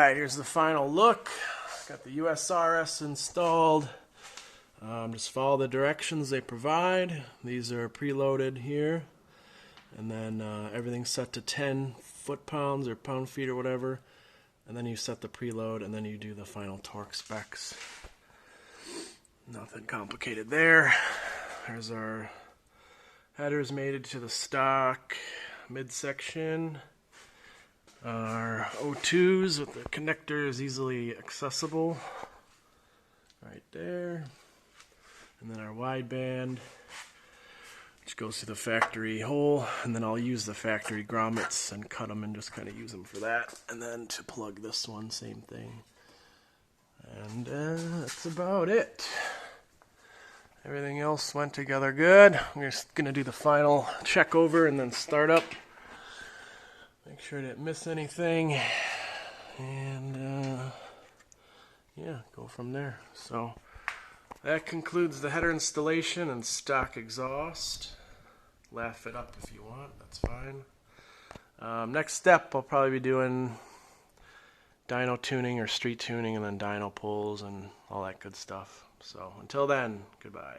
Alright, here's the final look. Got the USRS installed. Just follow the directions they provide. These are preloaded here. And then everything's set to 10 foot-pounds or pound-feet or whatever. And then you set the preload and then you do the final torque specs. Nothing complicated there. There's our headers mated to the stock midsection. Our O2s with the connectors easily accessible. Right there. And then our wideband, which goes through the factory hole. And then I'll use the factory grommets and cut them and just kind of use them for that. And then to plug this one, same thing. And that's about it. Everything else went together good. We're just going to do the final check over and then start up. Make sure I didn't miss anything. And yeah, go from there. So that concludes the header installation and stock exhaust. Laugh it up if you want, that's fine. Next step, I'll probably be doing dyno tuning or street tuning and then dyno pulls and all that good stuff. So until then, goodbye.